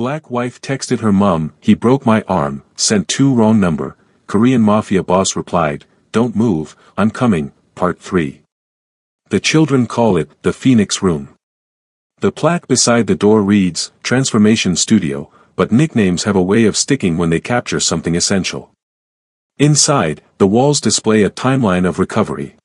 Black wife texted her mom, "He broke my arm, sent 2 wrong number." Korean Mafia boss replied, "Don't move, I'm coming." Part 3. The children call it the Phoenix Room. The plaque beside the door reads, Transformation Studio, but nicknames have a way of sticking when they capture something essential. Inside, the walls display a timeline of recovery.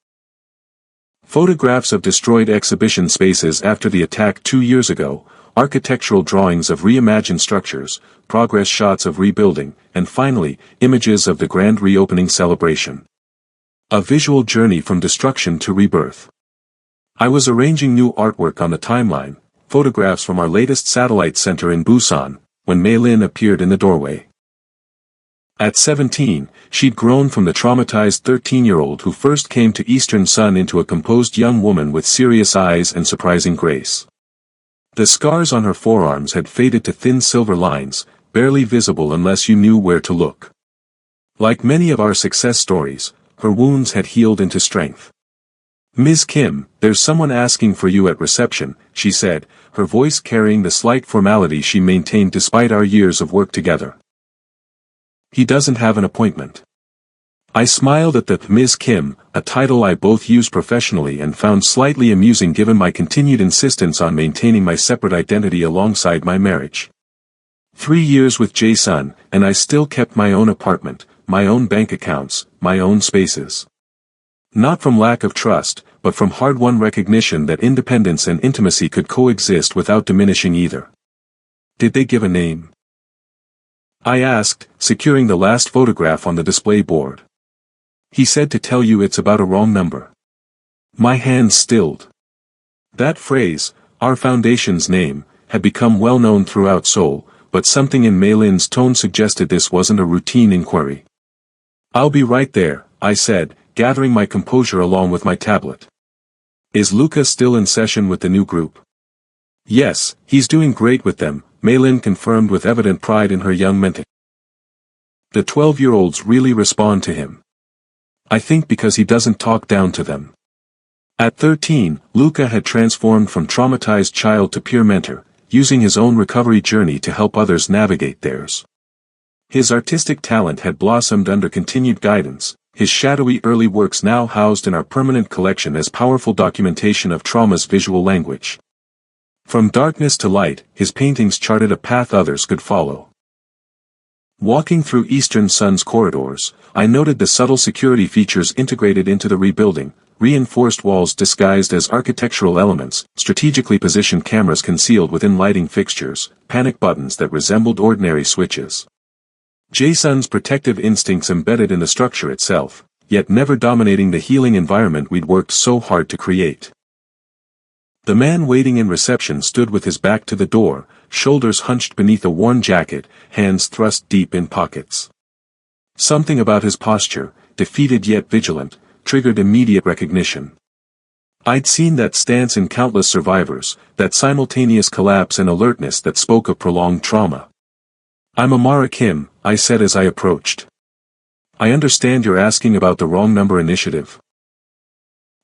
Photographs of destroyed exhibition spaces after the attack 2 years ago, architectural drawings of reimagined structures, progress shots of rebuilding, and finally, images of the grand reopening celebration. A visual journey from destruction to rebirth. I was arranging new artwork on the timeline, photographs from our latest satellite center in Busan, when Mei Lin appeared in the doorway. At 17, she'd grown from the traumatized 13-year-old who first came to Eastern Sun into a composed young woman with serious eyes and surprising grace. The scars on her forearms had faded to thin silver lines, barely visible unless you knew where to look. Like many of our success stories, her wounds had healed into strength. "Ms. Kim, there's someone asking for you at reception," she said, her voice carrying the slight formality she maintained despite our years of work together. "He doesn't have an appointment." I smiled at the Ms. Kim, a title I both used professionally and found slightly amusing given my continued insistence on maintaining my separate identity alongside my marriage. 3 years with Jae-sun, and I still kept my own apartment, my own bank accounts, my own spaces. Not from lack of trust, but from hard-won recognition that independence and intimacy could coexist without diminishing either. "Did they give a name?" I asked, securing the last photograph on the display board. "He said to tell you it's about a wrong number." My hands stilled. That phrase, our foundation's name, had become well known throughout Seoul, but something in Mei Lin's tone suggested this wasn't a routine inquiry. "I'll be right there," I said, gathering my composure along with my tablet. "Is Luca still in session with the new group?" "Yes, he's doing great with them," Mei Lin confirmed with evident pride in her young mentee. "The 12-year-olds really respond to him. I think because he doesn't talk down to them." At 13, Luca had transformed from traumatized child to peer mentor, using his own recovery journey to help others navigate theirs. His artistic talent had blossomed under continued guidance, his shadowy early works now housed in our permanent collection as powerful documentation of trauma's visual language. From darkness to light, his paintings charted a path others could follow. Walking through Eastern Sun's corridors, I noted the subtle security features integrated into the rebuilding, reinforced walls disguised as architectural elements, strategically positioned cameras concealed within lighting fixtures, panic buttons that resembled ordinary switches. Jae-sun's protective instincts embedded in the structure itself, yet never dominating the healing environment we'd worked so hard to create. The man waiting in reception stood with his back to the door, shoulders hunched beneath a worn jacket, hands thrust deep in pockets. Something about his posture, defeated yet vigilant, triggered immediate recognition. I'd seen that stance in countless survivors, that simultaneous collapse and alertness that spoke of prolonged trauma. "I'm Amara Kim," I said as I approached. "I understand you're asking about the wrong number initiative."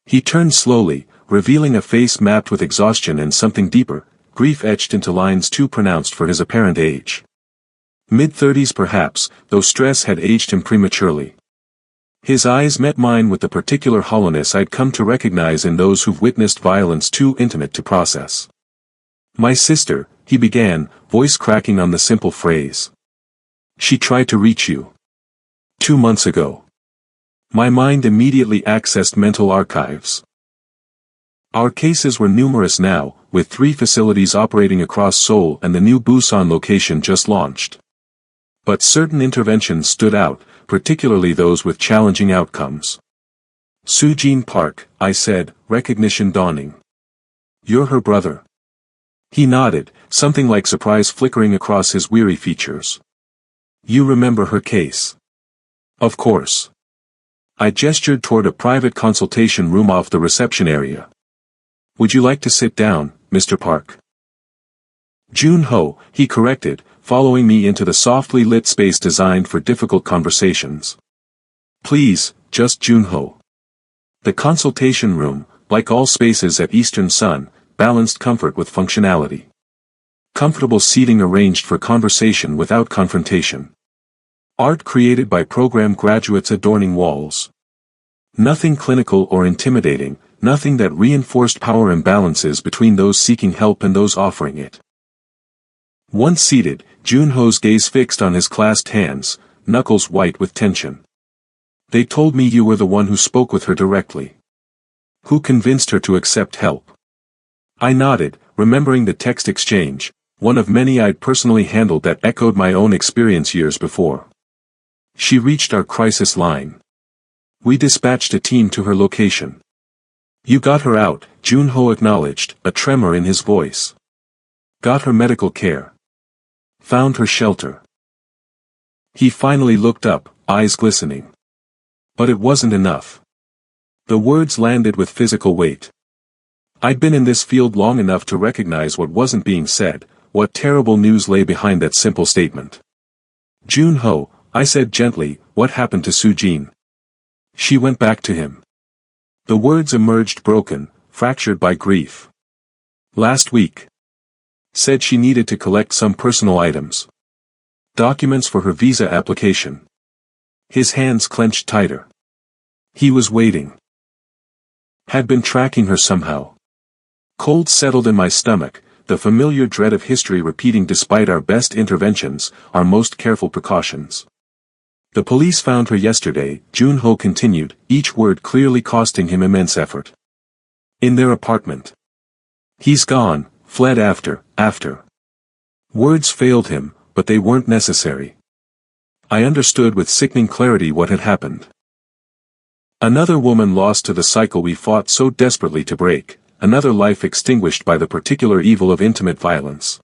He turned slowly, revealing a face mapped with exhaustion and something deeper, grief etched into lines too pronounced for his apparent age. Mid-30s perhaps, though stress had aged him prematurely. His eyes met mine with the particular hollowness I'd come to recognize in those who've witnessed violence too intimate to process. "My sister," he began, voice cracking on the simple phrase. "She tried to reach you 2 months ago." My mind immediately accessed mental archives. Our cases were numerous now, with 3 facilities operating across Seoul and the new Busan location just launched. But certain interventions stood out, particularly those with challenging outcomes. "Sujin Park," I said, recognition dawning. "You're her brother." He nodded, something like surprise flickering across his weary features. "You remember her case?" "Of course." I gestured toward a private consultation room off the reception area. "Would you like to sit down, Mr. Park?" "Jun-ho," he corrected, following me into the softly lit space designed for difficult conversations. "Please, just Jun-ho." The consultation room, like all spaces at Eastern Sun, balanced comfort with functionality. Comfortable seating arranged for conversation without confrontation. Art created by program graduates adorning walls. Nothing clinical or intimidating, nothing that reinforced power imbalances between those seeking help and those offering it. Once seated, Junho's gaze fixed on his clasped hands, knuckles white with tension. They told me you were the one who spoke with her directly. Who convinced her to accept help? I nodded, remembering the text exchange, one of many I'd personally handled that echoed my own experience years before. She reached our crisis line. We dispatched a team to her location. You got her out, Junho acknowledged, a tremor in his voice. Got her medical care. Found her shelter. He finally looked up, eyes glistening. But it wasn't enough. The words landed with physical weight. I'd been in this field long enough to recognize what wasn't being said, what terrible news lay behind that simple statement. Junho, I said gently, what happened to Sujin? She went back to him. The words emerged broken, fractured by grief. Last week. Said she needed to collect some personal items. Documents for her visa application. His hands clenched tighter. He was waiting. Had been tracking her somehow. Cold settled in my stomach, the familiar dread of history repeating despite our best interventions, our most careful precautions. The police found her yesterday, Junho continued, each word clearly costing him immense effort. In their apartment. He's gone, fled after. Words failed him, but they weren't necessary. I understood with sickening clarity what had happened. Another woman lost to the cycle we fought so desperately to break, another life extinguished by the particular evil of intimate violence.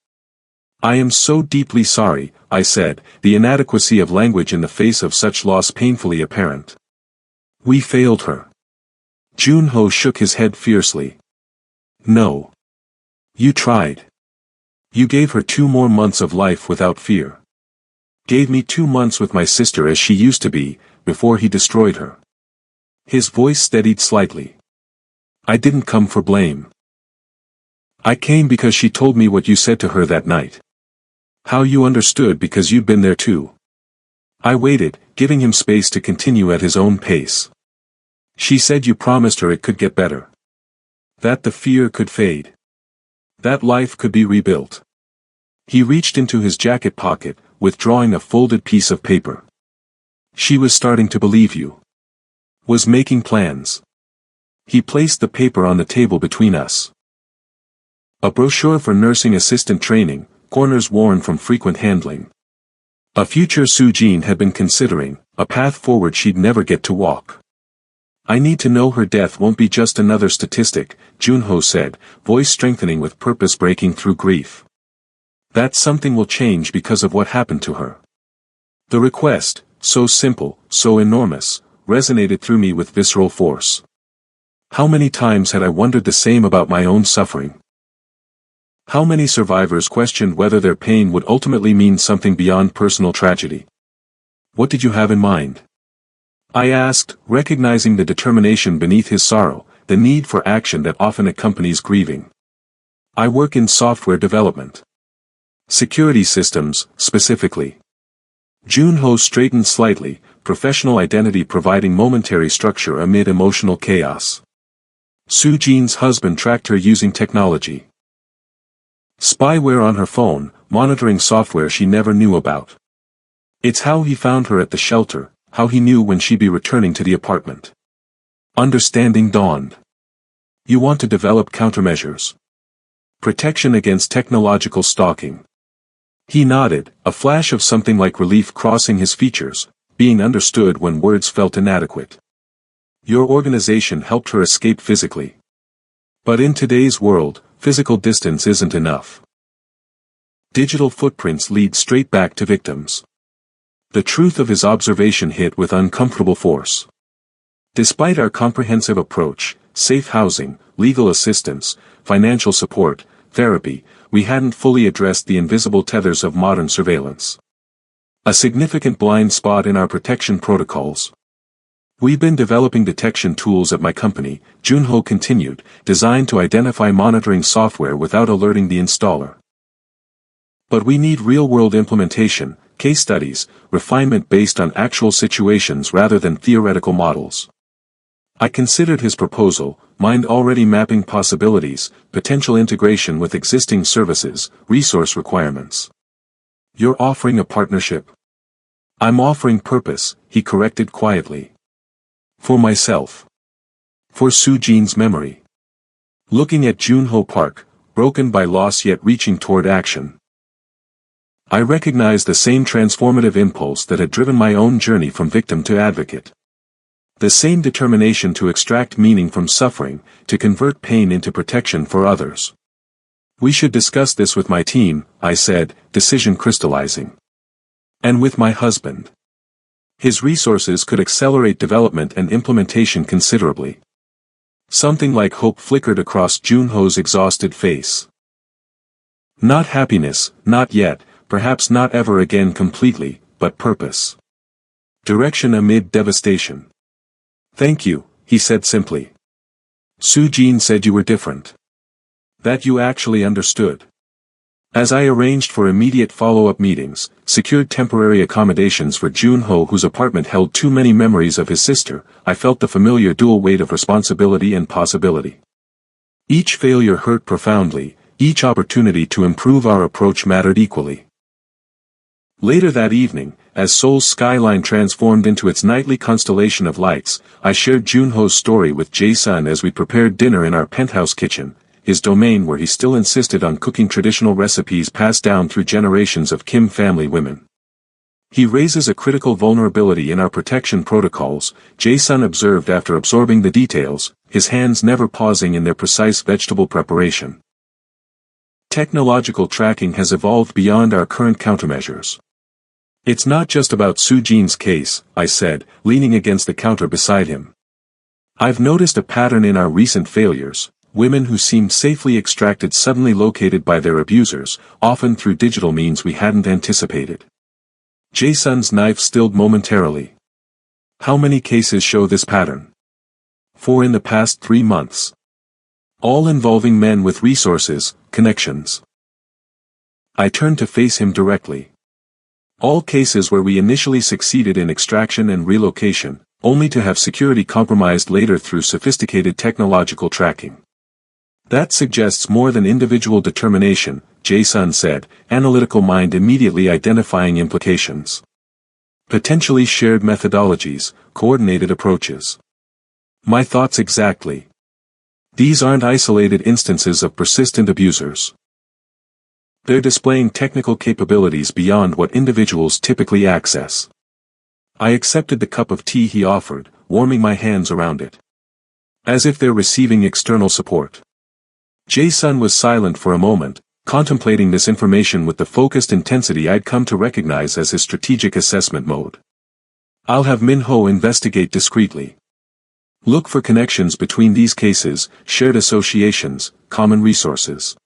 I am so deeply sorry, I said, the inadequacy of language in the face of such loss painfully apparent. We failed her. Junho shook his head fiercely. No. You tried. You gave her 2 more months of life without fear. Gave me 2 months with my sister as she used to be, before he destroyed her. His voice steadied slightly. I didn't come for blame. I came because she told me what you said to her that night. How you understood because you'd been there too. I waited, giving him space to continue at his own pace. She said you promised her it could get better. That the fear could fade. That life could be rebuilt. He reached into his jacket pocket, withdrawing a folded piece of paper. She was starting to believe you. Was making plans. He placed the paper on the table between us. A brochure for nursing assistant training, corners worn from frequent handling. A future Sujin had been considering, a path forward she'd never get to walk. I need to know her death won't be just another statistic, Junho said, voice strengthening with purpose breaking through grief. That something will change because of what happened to her. The request, so simple, so enormous, resonated through me with visceral force. How many times had I wondered the same about my own suffering? How many survivors questioned whether their pain would ultimately mean something beyond personal tragedy? What did you have in mind? I asked, recognizing the determination beneath his sorrow, the need for action that often accompanies grieving. I work in software development. Security systems, specifically. Junho straightened slightly, professional identity providing momentary structure amid emotional chaos. Sujin's husband tracked her using technology. Spyware on her phone, monitoring software she never knew about. It's how he found her at the shelter, how he knew when she'd be returning to the apartment. Understanding dawned. You want to develop countermeasures. Protection against technological stalking. He nodded, a flash of something like relief crossing his features, being understood when words felt inadequate. Your organization helped her escape physically. But in today's world, physical distance isn't enough. Digital footprints lead straight back to victims. The truth of his observation hit with uncomfortable force. Despite our comprehensive approach, safe housing, legal assistance, financial support, therapy, we hadn't fully addressed the invisible tethers of modern surveillance. A significant blind spot in our protection protocols. We've been developing detection tools at my company, Junho continued, designed to identify monitoring software without alerting the installer. But we need real-world implementation, case studies, refinement based on actual situations rather than theoretical models. I considered his proposal, mind already mapping possibilities, potential integration with existing services, resource requirements. You're offering a partnership? I'm offering purpose, he corrected quietly. For myself. For Sujin's memory. Looking at Junho Park, broken by loss yet reaching toward action. I recognized the same transformative impulse that had driven my own journey from victim to advocate. The same determination to extract meaning from suffering, to convert pain into protection for others. We should discuss this with my team, I said, decision crystallizing. And with my husband. His resources could accelerate development and implementation considerably. Something like hope flickered across Junho's exhausted face. Not happiness, not yet, perhaps not ever again completely, but purpose. Direction amid devastation. Thank you, he said simply. Sujin said you were different. That you actually understood. As I arranged for immediate follow-up meetings, secured temporary accommodations for Junho whose apartment held too many memories of his sister, I felt the familiar dual weight of responsibility and possibility. Each failure hurt profoundly, each opportunity to improve our approach mattered equally. Later that evening, as Seoul's skyline transformed into its nightly constellation of lights, I shared Junho's story with Jae-sun as we prepared dinner in our penthouse kitchen, his domain where he still insisted on cooking traditional recipes passed down through generations of Kim family women. He raises a critical vulnerability in our protection protocols, Jae-sun observed after absorbing the details, his hands never pausing in their precise vegetable preparation. Technological tracking has evolved beyond our current countermeasures. It's not just about Sujin's case, I said, leaning against the counter beside him. I've noticed a pattern in our recent failures. Women who seemed safely extracted suddenly located by their abusers, often through digital means we hadn't anticipated. Jae-sun's knife stilled momentarily. How many cases show this pattern? 4 in the past 3 months. All involving men with resources, connections. I turned to face him directly. All cases where we initially succeeded in extraction and relocation, only to have security compromised later through sophisticated technological tracking. That suggests more than individual determination, Jae-sun said, analytical mind immediately identifying implications. Potentially shared methodologies, coordinated approaches. My thoughts exactly. These aren't isolated instances of persistent abusers. They're displaying technical capabilities beyond what individuals typically access. I accepted the cup of tea he offered, warming my hands around it. As if they're receiving external support. Jae-sun was silent for a moment, contemplating this information with the focused intensity I'd come to recognize as his strategic assessment mode. I'll have Min-ho investigate discreetly. Look for connections between these cases, shared associations, common resources.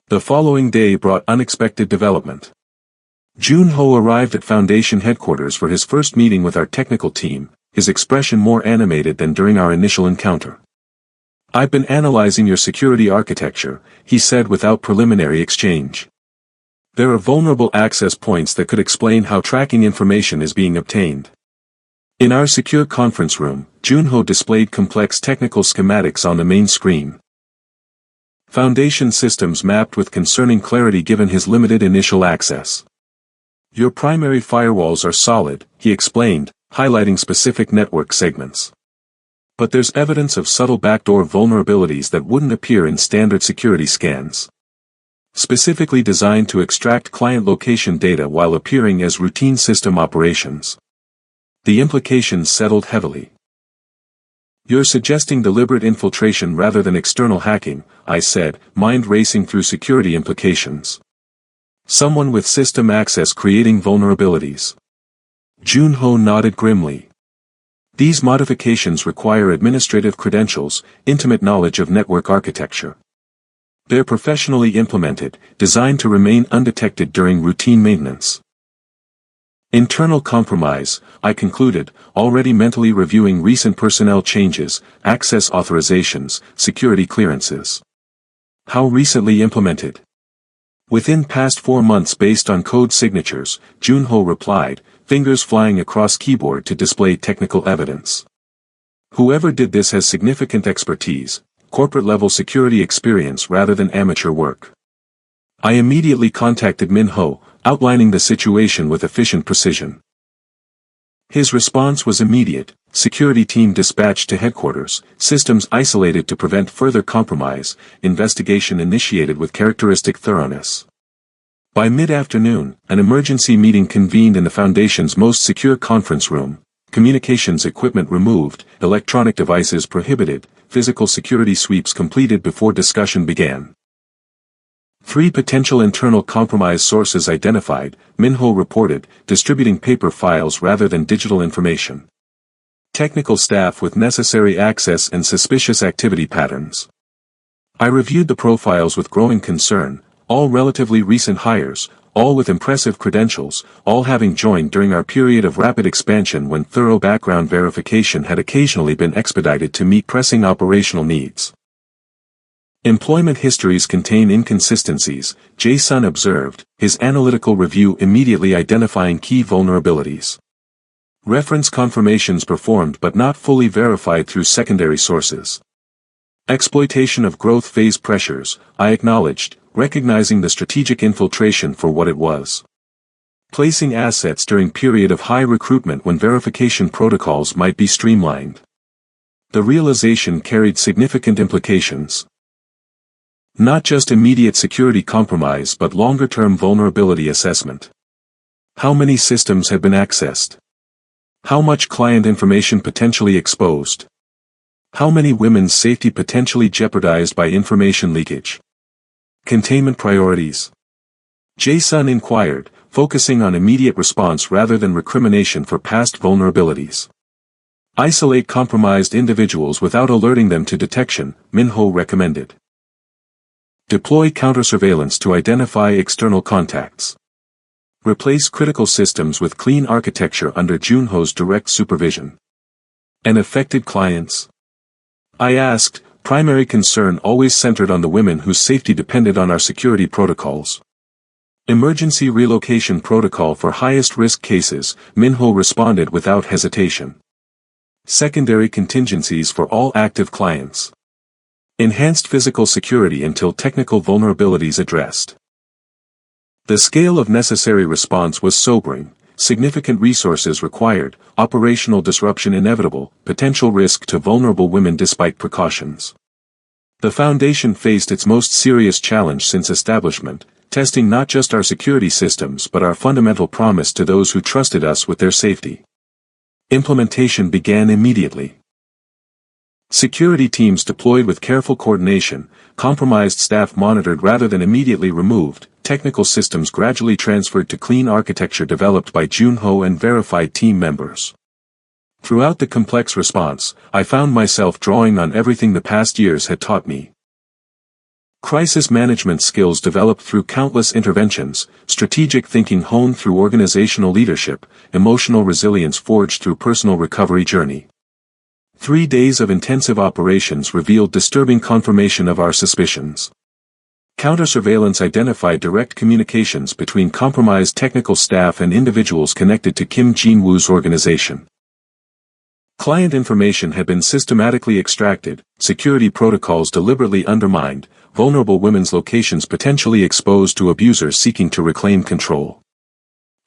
The following day brought unexpected development. Junho arrived at Foundation headquarters for his first meeting with our technical team, his expression more animated than during our initial encounter. I've been analyzing your security architecture, he said without preliminary exchange. There are vulnerable access points that could explain how tracking information is being obtained. In our secure conference room, Junho displayed complex technical schematics on the main screen. Foundation systems mapped with concerning clarity given his limited initial access. Your primary firewalls are solid, he explained, highlighting specific network segments. But there's evidence of subtle backdoor vulnerabilities that wouldn't appear in standard security scans. Specifically designed to extract client location data while appearing as routine system operations. The implications settled heavily. You're suggesting deliberate infiltration rather than external hacking, I said, mind racing through security implications. Someone with system access creating vulnerabilities. Junho nodded grimly. These modifications require administrative credentials, intimate knowledge of network architecture. They're professionally implemented, designed to remain undetected during routine maintenance. Internal compromise, I concluded, already mentally reviewing recent personnel changes, access authorizations, security clearances. How recently implemented? Within past 4 months based on code signatures, Junho replied, fingers flying across keyboard to display technical evidence. Whoever did this has significant expertise, corporate-level security experience rather than amateur work. I immediately contacted Minho, outlining the situation with efficient precision. His response was immediate, security team dispatched to headquarters, systems isolated to prevent further compromise, investigation initiated with characteristic thoroughness. By mid-afternoon, an emergency meeting convened in the Foundation's most secure conference room, communications equipment removed, electronic devices prohibited, physical security sweeps completed before discussion began. 3 potential internal compromise sources identified, Minho reported, distributing paper files rather than digital information. Technical staff with necessary access and suspicious activity patterns. I reviewed the profiles with growing concern, all relatively recent hires, all with impressive credentials, all having joined during our period of rapid expansion when thorough background verification had occasionally been expedited to meet pressing operational needs. Employment histories contain inconsistencies, Jae-sun observed, his analytical review immediately identifying key vulnerabilities. Reference confirmations performed but not fully verified through secondary sources. Exploitation of growth phase pressures, I acknowledged, recognizing the strategic infiltration for what it was. Placing assets during period of high recruitment when verification protocols might be streamlined. The realization carried significant implications. Not just immediate security compromise but longer-term vulnerability assessment. How many systems have been accessed? How much client information potentially exposed? How many women's safety potentially jeopardized by information leakage? Containment priorities. Jae-sun inquired, focusing on immediate response rather than recrimination for past vulnerabilities. Isolate compromised individuals without alerting them to detection, Minho recommended. Deploy counter-surveillance to identify external contacts. Replace critical systems with clean architecture under Junho's direct supervision. And affected clients? I asked, primary concern always centered on the women whose safety depended on our security protocols. Emergency relocation protocol for highest risk cases, Minho responded without hesitation. Secondary contingencies for all active clients. Enhanced physical security until technical vulnerabilities addressed. The scale of necessary response was sobering, significant resources required, operational disruption inevitable, potential risk to vulnerable women despite precautions. The Foundation faced its most serious challenge since establishment, testing not just our security systems but our fundamental promise to those who trusted us with their safety. Implementation began immediately. Security teams deployed with careful coordination, compromised staff monitored rather than immediately removed, technical systems gradually transferred to clean architecture developed by Junho and verified team members. Throughout the complex response, I found myself drawing on everything the past years had taught me. Crisis management skills developed through countless interventions, strategic thinking honed through organizational leadership, emotional resilience forged through personal recovery journey. 3 days of intensive operations revealed disturbing confirmation of our suspicions. Counter-surveillance identified direct communications between compromised technical staff and individuals connected to Kim Jin-woo's organization. Client information had been systematically extracted, security protocols deliberately undermined, vulnerable women's locations potentially exposed to abusers seeking to reclaim control.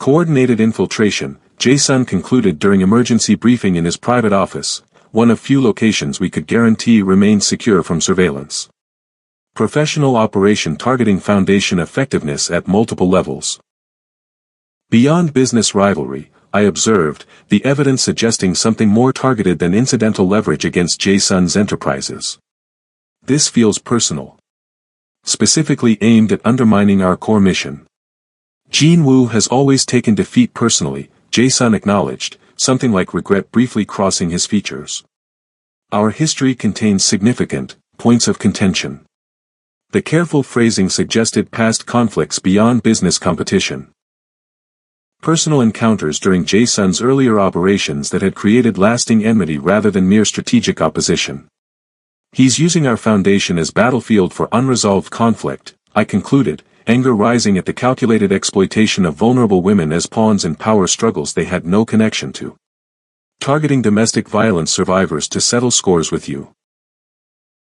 Coordinated infiltration, Jae-sun concluded during emergency briefing in his private office, one of few locations we could guarantee remained secure from surveillance. Professional operation targeting Foundation effectiveness at multiple levels. Beyond business rivalry, I observed, the evidence suggesting something more targeted than incidental leverage against Jae-sun's enterprises. This feels personal. Specifically aimed at undermining our core mission. Jin-woo has always taken defeat personally, Jae-sun acknowledged, something like regret briefly crossing his features. Our history contains significant points of contention. The careful phrasing suggested past conflicts beyond business competition. Personal encounters during Jae-sun's earlier operations that had created lasting enmity rather than mere strategic opposition. He's using our Foundation as battlefield for unresolved conflict, I concluded, anger rising at the calculated exploitation of vulnerable women as pawns in power struggles they had no connection to. Targeting domestic violence survivors to settle scores with you.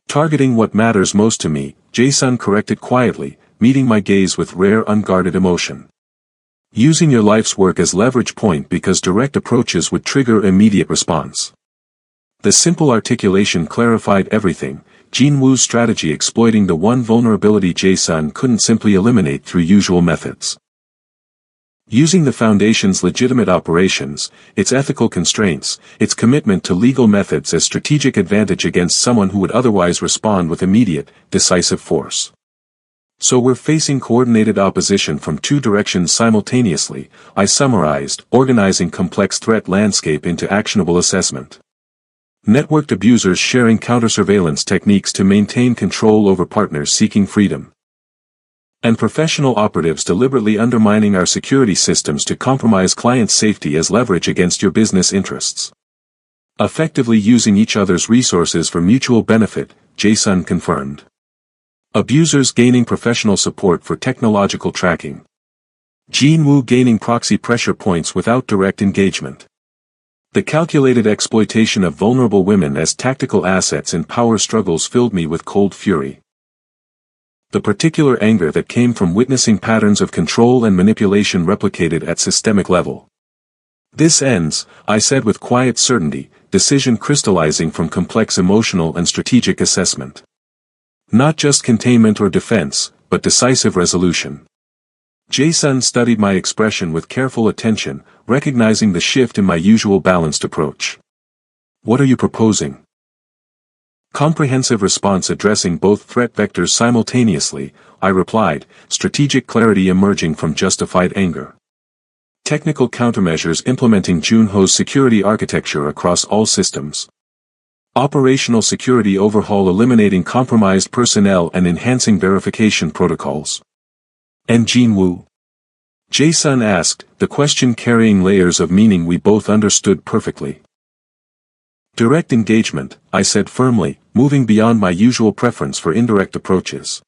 Targeting what matters most to me, Jae-sun corrected quietly, meeting my gaze with rare unguarded emotion. Using your life's work as leverage point because direct approaches would trigger immediate response. The simple articulation clarified everything, Jin-woo's strategy exploiting the one vulnerability Jae-sun couldn't simply eliminate through usual methods. Using the Foundation's legitimate operations, its ethical constraints, its commitment to legal methods as strategic advantage against someone who would otherwise respond with immediate, decisive force. So we're facing coordinated opposition from two directions simultaneously, I summarized, organizing complex threat landscape into actionable assessment. Networked abusers sharing counter-surveillance techniques to maintain control over partners seeking freedom. And professional operatives deliberately undermining our security systems to compromise client safety as leverage against your business interests. Effectively using each other's resources for mutual benefit, Jae-sun confirmed. Abusers gaining professional support for technological tracking. Jin-woo gaining proxy pressure points without direct engagement. The calculated exploitation of vulnerable women as tactical assets in power struggles filled me with cold fury. The particular anger that came from witnessing patterns of control and manipulation replicated at systemic level. This ends, I said with quiet certainty, decision crystallizing from complex emotional and strategic assessment. Not just containment or defense, but decisive resolution. Jae-sun studied my expression with careful attention, recognizing the shift in my usual balanced approach. What are you proposing? Comprehensive response addressing both threat vectors simultaneously, I replied, strategic clarity emerging from justified anger. Technical countermeasures implementing Junho's security architecture across all systems. Operational security overhaul eliminating compromised personnel and enhancing verification protocols. And Jin-woo? Jae-sun asked, the question carrying layers of meaning we both understood perfectly. Direct engagement, I said firmly, moving beyond my usual preference for indirect approaches.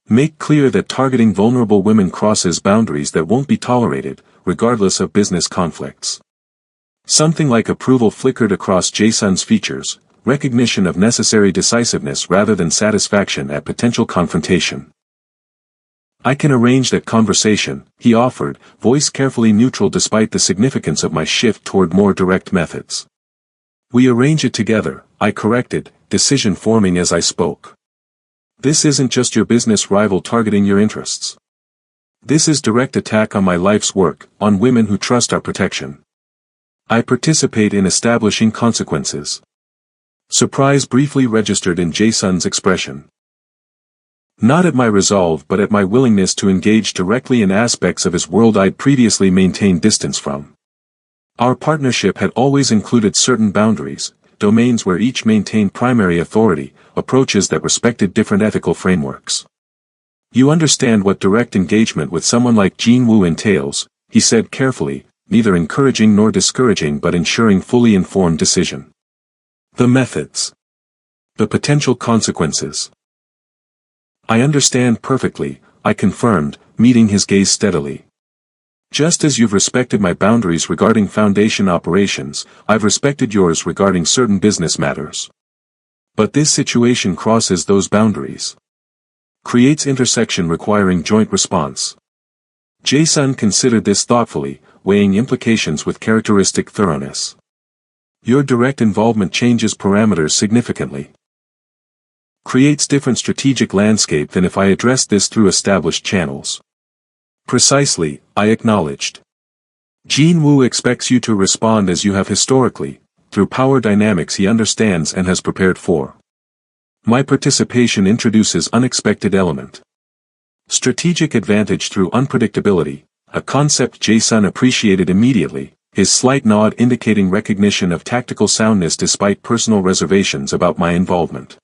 Make clear that targeting vulnerable women crosses boundaries that won't be tolerated, regardless of business conflicts. Something like approval flickered across Jae-sun's features, recognition of necessary decisiveness rather than satisfaction at potential confrontation. I can arrange that conversation, he offered, voice carefully neutral despite the significance of my shift toward more direct methods. We arrange it together, I corrected, decision forming as I spoke. This isn't just your business rival targeting your interests. This is direct attack on my life's work, on women who trust our protection. I participate in establishing consequences. Surprise briefly registered in Jae-sun's expression. Not at my resolve but at my willingness to engage directly in aspects of his world I'd previously maintained distance from. Our partnership had always included certain boundaries, domains where each maintained primary authority, approaches that respected different ethical frameworks. You understand what direct engagement with someone like Jin-woo entails, he said carefully, neither encouraging nor discouraging but ensuring fully informed decision. The methods. The potential consequences. I understand perfectly, I confirmed, meeting his gaze steadily. Just as you've respected my boundaries regarding Foundation operations, I've respected yours regarding certain business matters. But this situation crosses those boundaries. Creates intersection requiring joint response. Jae-sun considered this thoughtfully, weighing implications with characteristic thoroughness. Your direct involvement changes parameters significantly. Creates different strategic landscape than if I addressed this through established channels. Precisely, I acknowledged. Jin-woo expects you to respond as you have historically, through power dynamics he understands and has prepared for. My participation introduces unexpected element. Strategic advantage through unpredictability, a concept Jae-sun appreciated immediately, his slight nod indicating recognition of tactical soundness despite personal reservations about my involvement.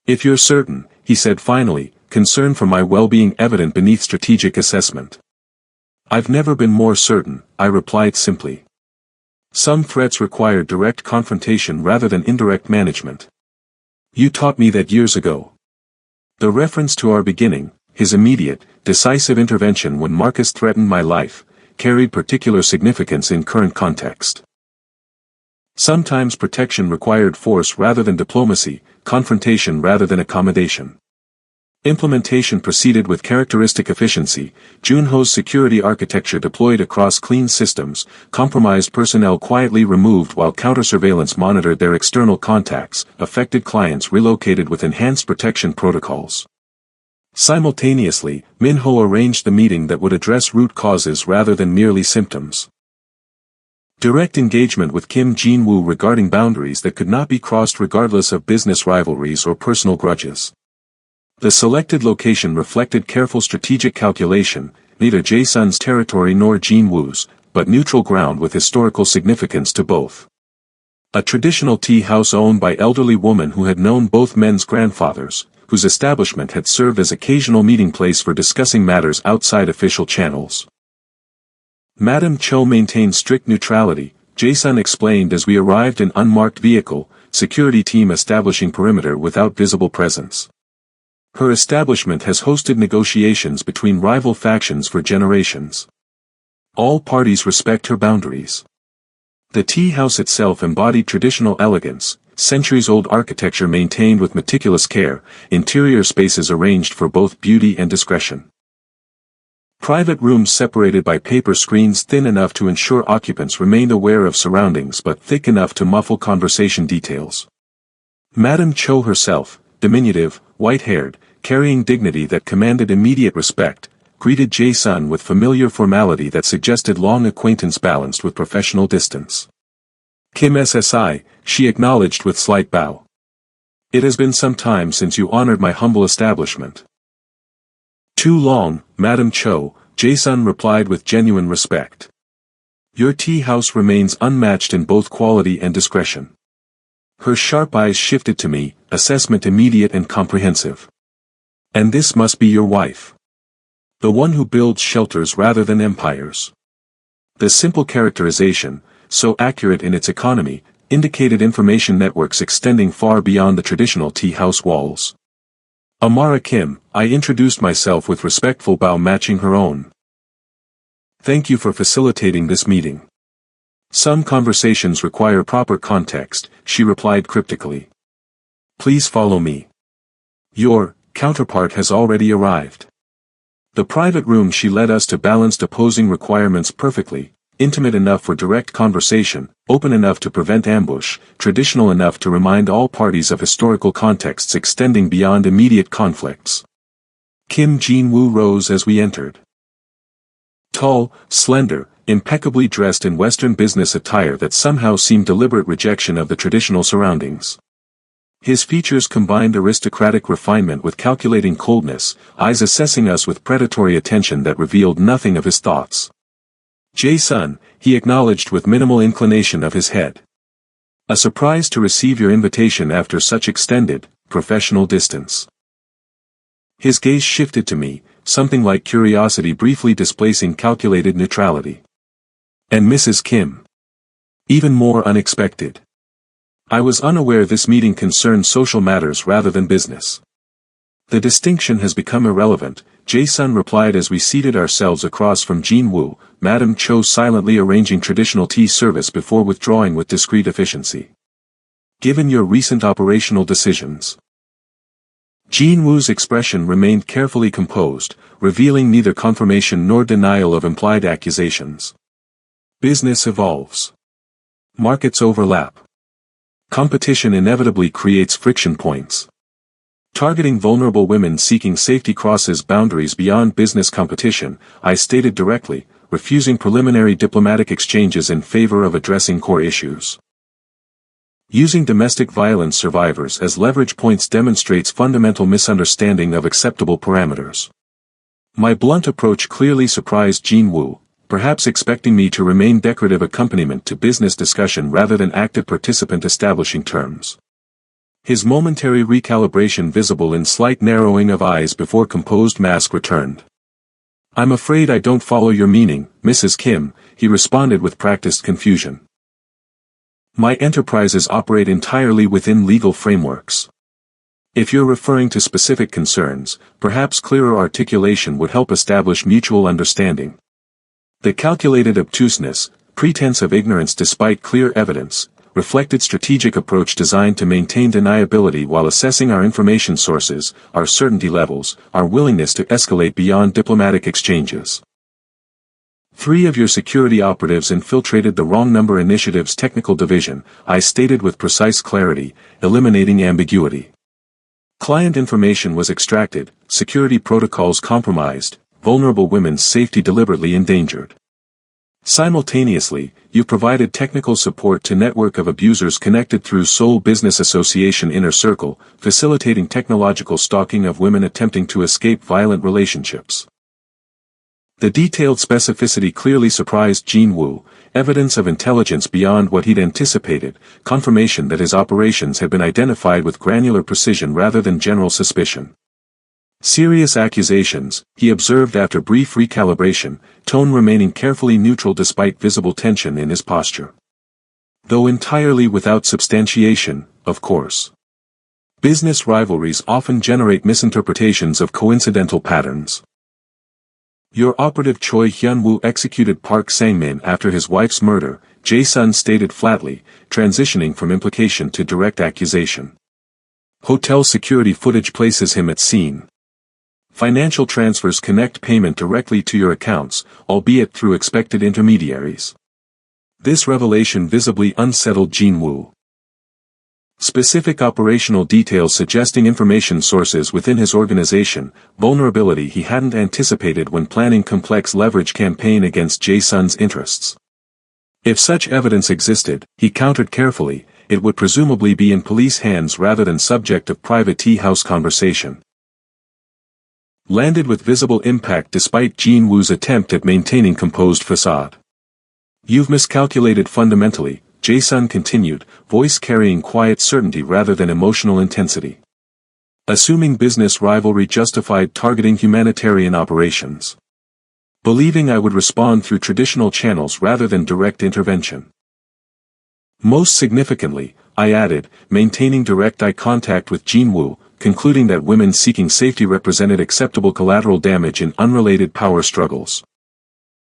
If you're certain, he said finally, concern for my well-being evident beneath strategic assessment. I've never been more certain, I replied simply. Some threats require direct confrontation rather than indirect management. You taught me that years ago. The reference to our beginning, his immediate, decisive intervention when Marcus threatened my life, carried particular significance in current context. Sometimes protection required force rather than diplomacy, confrontation rather than accommodation. Implementation proceeded with characteristic efficiency. Junho's security architecture deployed across clean systems, compromised personnel quietly removed while counter-surveillance monitored their external contacts, affected clients relocated with enhanced protection protocols. Simultaneously, Minho arranged the meeting that would address root causes rather than merely symptoms. Direct engagement with Kim Jin-woo regarding boundaries that could not be crossed regardless of business rivalries or personal grudges. The selected location reflected careful strategic calculation, neither Jae-sun's territory nor Jin-woo's, but neutral ground with historical significance to both. A traditional tea house owned by elderly woman who had known both men's grandfathers, whose establishment had served as occasional meeting place for discussing matters outside official channels. Madame Cho maintained strict neutrality, Jae-sun explained as we arrived in unmarked vehicle, security team establishing perimeter without visible presence. Her establishment has hosted negotiations between rival factions for generations. All parties respect her boundaries. The tea house itself embodied traditional elegance, centuries-old architecture maintained with meticulous care, interior spaces arranged for both beauty and discretion. Private rooms separated by paper screens thin enough to ensure occupants remained aware of surroundings but thick enough to muffle conversation details. Madame Cho herself, diminutive, white-haired, carrying dignity that commanded immediate respect, greeted Jae-sun with familiar formality that suggested long acquaintance balanced with professional distance. Kim SSI, she acknowledged with slight bow. It has been some time since you honored my humble establishment. Too long, Madame Cho, Jae-sun replied with genuine respect. Your tea house remains unmatched in both quality and discretion. Her sharp eyes shifted to me, assessment immediate and comprehensive. And this must be your wife. The one who builds shelters rather than empires. The simple characterization, so accurate in its economy, indicated information networks extending far beyond the traditional tea house walls. Amara Kim, I introduced myself with respectful bow matching her own. Thank you for facilitating this meeting. Some conversations require proper context, she replied cryptically. Please follow me. Your counterpart has already arrived. The private room she led us to balanced opposing requirements perfectly, intimate enough for direct conversation, open enough to prevent ambush, traditional enough to remind all parties of historical contexts extending beyond immediate conflicts. Kim Jin-woo rose as we entered. Tall, slender, impeccably dressed in Western business attire that somehow seemed deliberate rejection of the traditional surroundings. His features combined aristocratic refinement with calculating coldness, eyes assessing us with predatory attention that revealed nothing of his thoughts. Jae-sun, he acknowledged with minimal inclination of his head. A surprise to receive your invitation after such extended, professional distance. His gaze shifted to me, something like curiosity briefly displacing calculated neutrality. And Mrs. Kim. Even more unexpected. I was unaware this meeting concerned social matters rather than business. The distinction has become irrelevant, Jae-sun replied as we seated ourselves across from Jin-woo, Madame Cho silently arranging traditional tea service before withdrawing with discreet efficiency. Given your recent operational decisions. Jin-woo's expression remained carefully composed, revealing neither confirmation nor denial of implied accusations. Business evolves. Markets overlap. Competition inevitably creates friction points. Targeting vulnerable women seeking safety crosses boundaries beyond business competition, I stated directly, refusing preliminary diplomatic exchanges in favor of addressing core issues. Using domestic violence survivors as leverage points demonstrates fundamental misunderstanding of acceptable parameters. My blunt approach clearly surprised Jin-woo, perhaps expecting me to remain decorative accompaniment to business discussion rather than active participant establishing terms. His momentary recalibration visible in slight narrowing of eyes before composed mask returned. I'm afraid I don't follow your meaning, Mrs. Kim, he responded with practiced confusion. My enterprises operate entirely within legal frameworks. If you're referring to specific concerns, perhaps clearer articulation would help establish mutual understanding. The calculated obtuseness, pretense of ignorance despite clear evidence, reflected strategic approach designed to maintain deniability while assessing our information sources, our certainty levels, our willingness to escalate beyond diplomatic exchanges. 3 of your security operatives infiltrated the wrong number initiative's technical division, I stated with precise clarity, eliminating ambiguity. Client information was extracted, security protocols compromised, vulnerable women's safety deliberately endangered. Simultaneously, you provided technical support to network of abusers connected through Seoul Business Association Inner Circle, facilitating technological stalking of women attempting to escape violent relationships. The detailed specificity clearly surprised Jin Woo, evidence of intelligence beyond what he'd anticipated, confirmation that his operations had been identified with granular precision rather than general suspicion. Serious accusations, he observed after brief recalibration, tone remaining carefully neutral despite visible tension in his posture. Though entirely without substantiation, of course. Business rivalries often generate misinterpretations of coincidental patterns. Your operative Choi Hyun-woo executed Park Sang-min after his wife's murder, Jae-sun stated flatly, transitioning from implication to direct accusation. Hotel security footage places him at scene. Financial transfers connect payment directly to your accounts, albeit through expected intermediaries. This revelation visibly unsettled Jin Woo. Specific operational details suggesting information sources within his organization, vulnerability he hadn't anticipated when planning complex leverage campaign against Jae-sun's interests. If such evidence existed, he countered carefully, it would presumably be in police hands rather than subject of private tea-house conversation. Landed with visible impact despite Jin Woo's attempt at maintaining composed facade. You've miscalculated fundamentally, Jae-sun continued, voice carrying quiet certainty rather than emotional intensity. Assuming business rivalry justified targeting humanitarian operations. Believing I would respond through traditional channels rather than direct intervention. Most significantly, I added, maintaining direct eye contact with Jin Woo, concluding that women seeking safety represented acceptable collateral damage in unrelated power struggles.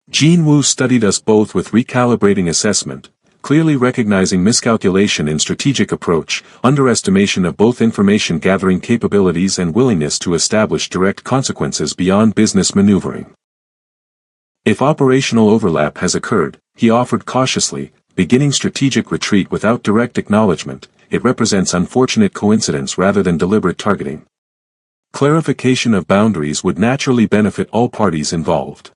Jin Woo studied us both with recalibrating assessment, clearly recognizing miscalculation in strategic approach, underestimation of both information gathering capabilities and willingness to establish direct consequences beyond business maneuvering. If operational overlap has occurred, he offered cautiously, beginning strategic retreat without direct acknowledgement, it represents unfortunate coincidence rather than deliberate targeting. Clarification of boundaries would naturally benefit all parties involved.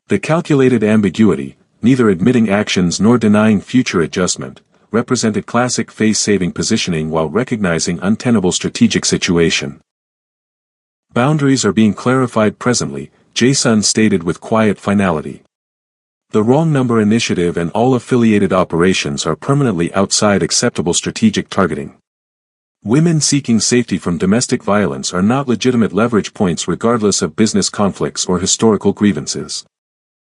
The calculated ambiguity, neither admitting actions nor denying future adjustment, represented classic face-saving positioning while recognizing untenable strategic situation. Boundaries are being clarified presently, Jae-sun stated with quiet finality. The wrong number initiative and all affiliated operations are permanently outside acceptable strategic targeting. Women seeking safety from domestic violence are not legitimate leverage points regardless of business conflicts or historical grievances.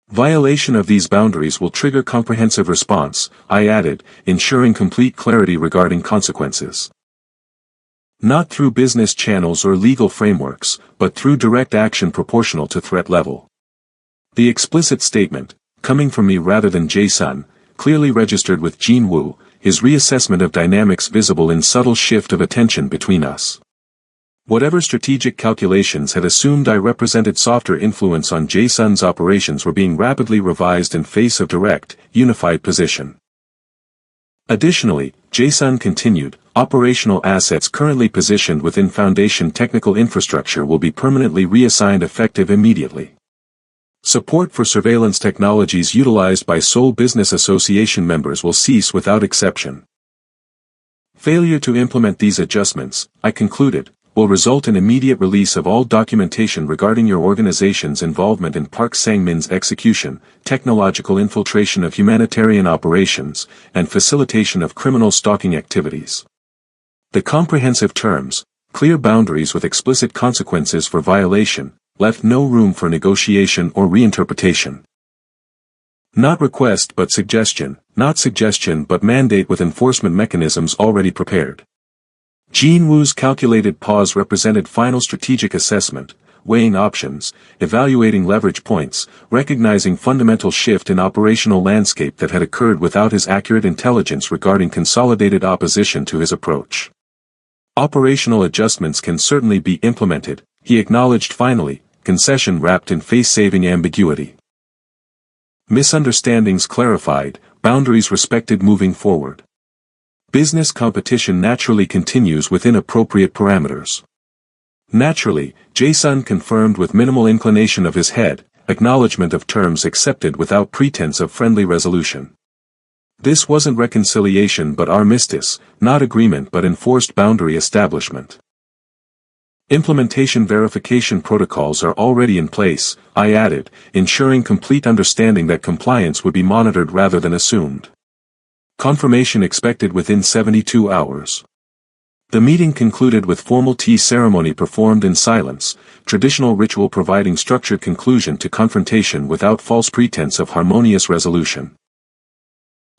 Violation of these boundaries will trigger comprehensive response, I added, ensuring complete clarity regarding consequences. Not through business channels or legal frameworks, but through direct action proportional to threat level. The explicit statement, coming from me rather than Jae-sun, clearly registered with Jin Woo, his reassessment of dynamics visible in subtle shift of attention between us. Whatever strategic calculations had assumed I represented softer influence on Jae-sun's operations were being rapidly revised in face of direct, unified position. Additionally, Jae-sun continued, operational assets currently positioned within Foundation technical infrastructure will be permanently reassigned effective immediately. Support for surveillance technologies utilized by Seoul Business Association members will cease without exception. Failure to implement these adjustments, I concluded, will result in immediate release of all documentation regarding your organization's involvement in Park Sang-min's execution, technological infiltration of humanitarian operations, and facilitation of criminal stalking activities. The comprehensive terms, clear boundaries with explicit consequences for violation, left no room for negotiation or reinterpretation. Not request but suggestion, not suggestion but mandate with enforcement mechanisms already prepared. Jean Wu's calculated pause represented final strategic assessment, weighing options, evaluating leverage points, recognizing fundamental shift in operational landscape that had occurred without his accurate intelligence regarding consolidated opposition to his approach. Operational adjustments can certainly be implemented, he acknowledged finally, concession wrapped in face-saving ambiguity. Misunderstandings clarified, boundaries respected moving forward. Business competition naturally continues within appropriate parameters. Naturally, Jason confirmed with minimal inclination of his head, acknowledgement of terms accepted without pretense of friendly resolution. This wasn't reconciliation but armistice, not agreement but enforced boundary establishment. Implementation verification protocols are already in place, I added, ensuring complete understanding that compliance would be monitored rather than assumed. Confirmation expected within 72 hours. The meeting concluded with formal tea ceremony performed in silence, traditional ritual providing structured conclusion to confrontation without false pretense of harmonious resolution.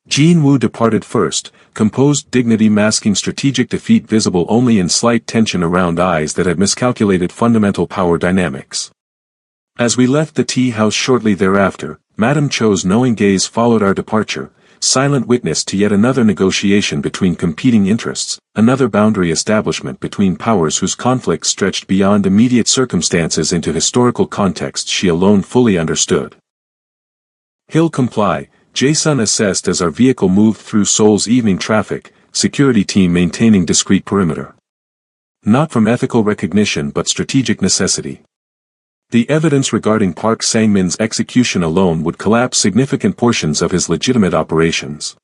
Jean Wu departed first, composed dignity masking strategic defeat visible only in slight tension around eyes that had miscalculated fundamental power dynamics. As we left the tea house shortly thereafter, Madame Cho's knowing gaze followed our departure, silent witness to yet another negotiation between competing interests, another boundary establishment between powers whose conflicts stretched beyond immediate circumstances into historical contexts she alone fully understood. He'll comply, Jason assessed as our vehicle moved through Seoul's evening traffic, security team maintaining discreet perimeter. Not from ethical recognition but strategic necessity. The evidence regarding Park Sang-min's execution alone would collapse significant portions of his legitimate operations.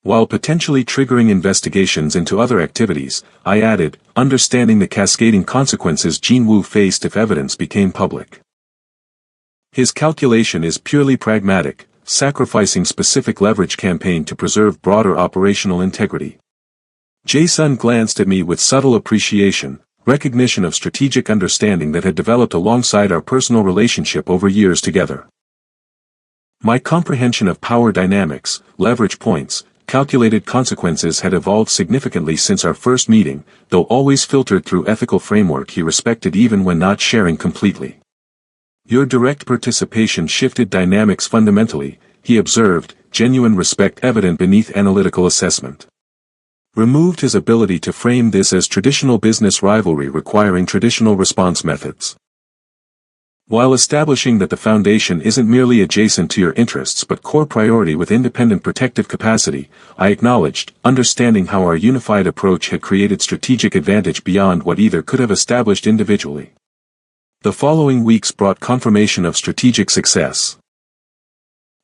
While potentially triggering investigations into other activities, I added, understanding the cascading consequences Jean Wu faced if evidence became public. His calculation is purely pragmatic, sacrificing specific leverage campaign to preserve broader operational integrity. Jason glanced at me with subtle appreciation, recognition of strategic understanding that had developed alongside our personal relationship over years together. My comprehension of power dynamics, leverage points, calculated consequences had evolved significantly since our first meeting, though always filtered through ethical framework he respected even when not sharing completely. Your direct participation shifted dynamics fundamentally, he observed, genuine respect evident beneath analytical assessment. Removed his ability to frame this as traditional business rivalry requiring traditional response methods. While establishing that the foundation isn't merely adjacent to your interests but core priority with independent protective capacity, I acknowledged, understanding how our unified approach had created strategic advantage beyond what either could have established individually. The following weeks brought confirmation of strategic success.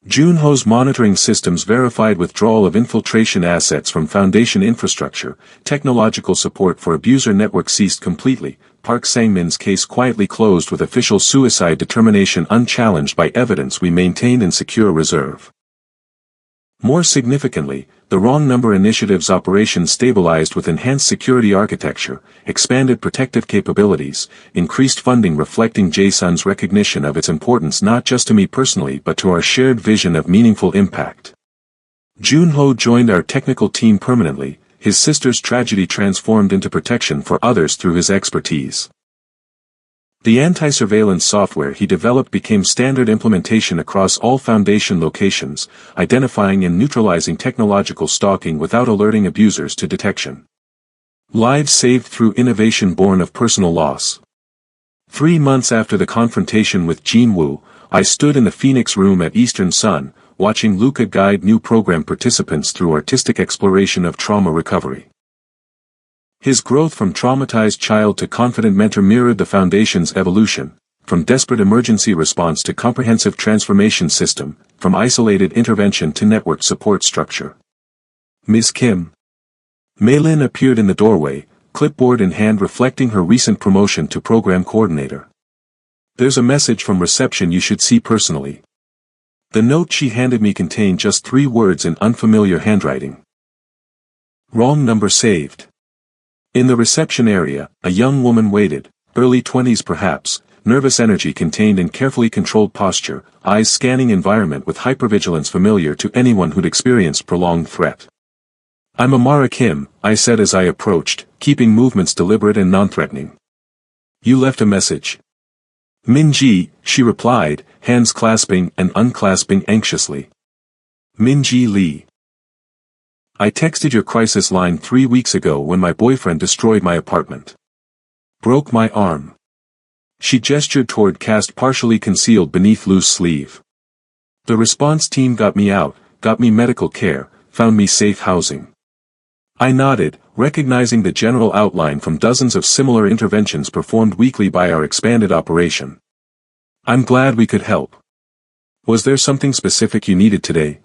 Junho's monitoring systems verified withdrawal of infiltration assets from Foundation infrastructure, technological support for abuser network ceased completely, Park Sang-min's case quietly closed with official suicide determination unchallenged by evidence we maintained in secure reserve. More significantly, the wrong number initiative's operations stabilized with enhanced security architecture, expanded protective capabilities, increased funding reflecting Jason's recognition of its importance not just to me personally but to our shared vision of meaningful impact. Junho joined our technical team permanently, his sister's tragedy transformed into protection for others through his expertise. The anti-surveillance software he developed became standard implementation across all Foundation locations, identifying and neutralizing technological stalking without alerting abusers to detection. Lives saved through innovation born of personal loss. 3 months after the confrontation with Jean Wu, I stood in the Phoenix Room at Eastern Sun, watching Luca guide new program participants through artistic exploration of trauma recovery. His growth from traumatized child to confident mentor mirrored the Foundation's evolution, from desperate emergency response to comprehensive transformation system, from isolated intervention to network support structure. Ms. Kim. Maylin appeared in the doorway, clipboard in hand reflecting her recent promotion to program coordinator. There's a message from reception you should see personally. The note she handed me contained just 3 words in unfamiliar handwriting. Wrong number saved. In the reception area, a young woman waited, early 20s perhaps, nervous energy contained in carefully controlled posture, eyes scanning environment with hypervigilance familiar to anyone who'd experienced prolonged threat. I'm Amara Kim, I said as I approached, keeping movements deliberate and non-threatening. You left a message. Min-ji, she replied, hands clasping and unclasping anxiously. Min-ji Lee. I texted your crisis line 3 weeks ago when my boyfriend destroyed my apartment. Broke my arm. She gestured toward cast partially concealed beneath loose sleeve. The response team got me out, got me medical care, found me safe housing. I nodded, recognizing the general outline from dozens of similar interventions performed weekly by our expanded operation. I'm glad we could help. Was there something specific you needed today?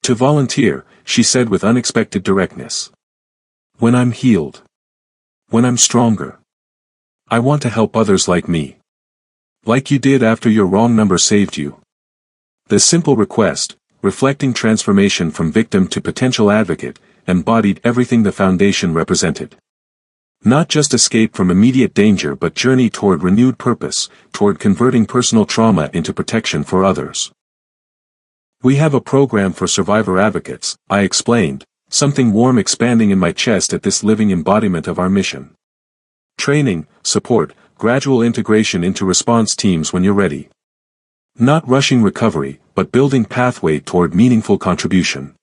To volunteer, she said with unexpected directness. When I'm healed. When I'm stronger. I want to help others like me. Like you did after your wrong number saved you. The simple request, reflecting transformation from victim to potential advocate, embodied everything the foundation represented. Not just escape from immediate danger but journey toward renewed purpose, toward converting personal trauma into protection for others. We have a program for survivor advocates, I explained, something warm expanding in my chest at this living embodiment of our mission. Training, support, gradual integration into response teams when you're ready. Not rushing recovery, but building pathway toward meaningful contribution.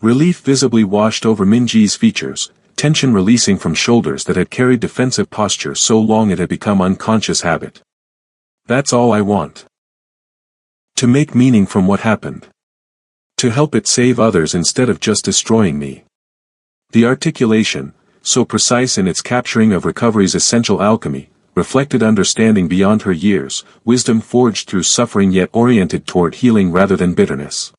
Relief visibly washed over Min-ji's features, tension releasing from shoulders that had carried defensive posture so long it had become unconscious habit. That's all I want. To make meaning from what happened. To help it save others instead of just destroying me. The articulation, so precise in its capturing of recovery's essential alchemy, reflected understanding beyond her years, wisdom forged through suffering yet oriented toward healing rather than bitterness.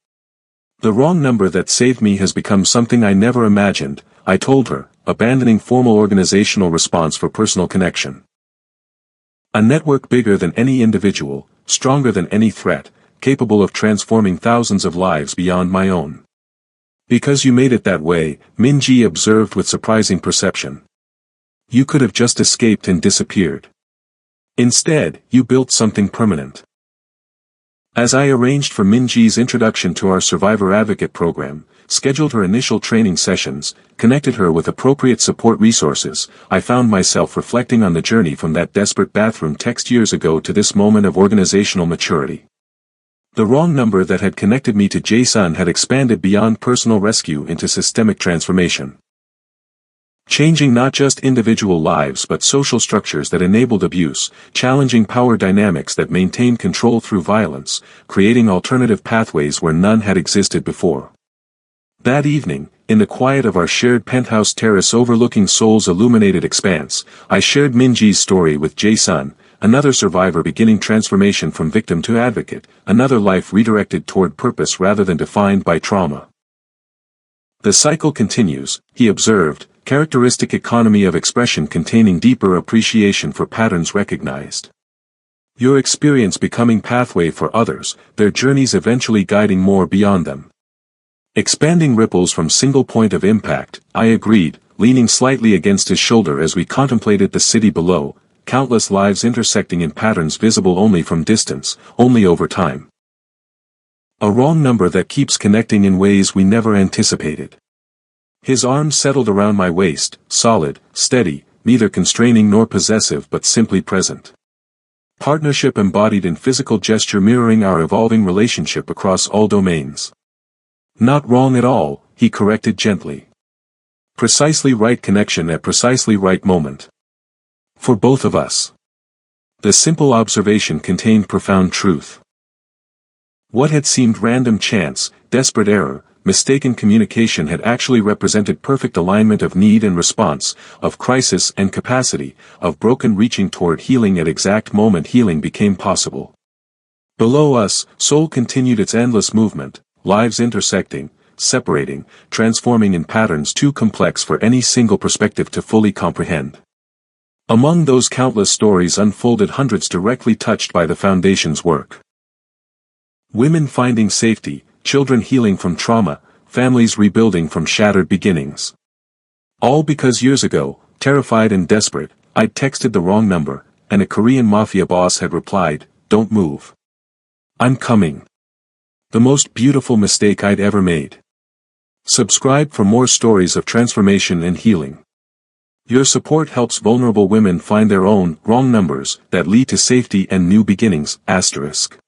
The wrong number that saved me has become something I never imagined, I told her, abandoning formal organizational response for personal connection. A network bigger than any individual, stronger than any threat, capable of transforming thousands of lives beyond my own. Because you made it that way, Min-ji observed with surprising perception. You could have just escaped and disappeared. Instead, you built something permanent. As I arranged for Min-ji's introduction to our Survivor Advocate program, scheduled her initial training sessions, connected her with appropriate support resources, I found myself reflecting on the journey from that desperate bathroom text years ago to this moment of organizational maturity. The wrong number that had connected me to Jae-sun had expanded beyond personal rescue into systemic transformation. Changing not just individual lives but social structures that enabled abuse, challenging power dynamics that maintained control through violence, creating alternative pathways where none had existed before. That evening, in the quiet of our shared penthouse terrace overlooking Seoul's illuminated expanse, I shared Min-ji's story with Jae-sun, another survivor beginning transformation from victim to advocate, another life redirected toward purpose rather than defined by trauma. The cycle continues, he observed, characteristic economy of expression containing deeper appreciation for patterns recognized. Your experience becoming pathway for others, their journeys eventually guiding more beyond them. Expanding ripples from single point of impact, I agreed, leaning slightly against his shoulder as we contemplated the city below, countless lives intersecting in patterns visible only from distance, only over time. A wrong number that keeps connecting in ways we never anticipated. His arms settled around my waist, solid, steady, neither constraining nor possessive but simply present. Partnership embodied in physical gesture mirroring our evolving relationship across all domains. Not wrong at all, he corrected gently. Precisely right connection at precisely right moment. For both of us. The simple observation contained profound truth. What had seemed random chance, desperate error, mistaken communication had actually represented perfect alignment of need and response, of crisis and capacity, of broken reaching toward healing at exact moment healing became possible. Below us, Seoul continued its endless movement, lives intersecting, separating, transforming in patterns too complex for any single perspective to fully comprehend. Among those countless stories unfolded hundreds directly touched by the Foundation's work. Women finding safety, children healing from trauma, families rebuilding from shattered beginnings. All because years ago, terrified and desperate, I'd texted the wrong number, and a Korean Mafia boss had replied, "Don't move. I'm coming." The most beautiful mistake I'd ever made. Subscribe for more stories of transformation and healing. Your support helps vulnerable women find their own wrong numbers that lead to safety and new beginnings. Asterisk.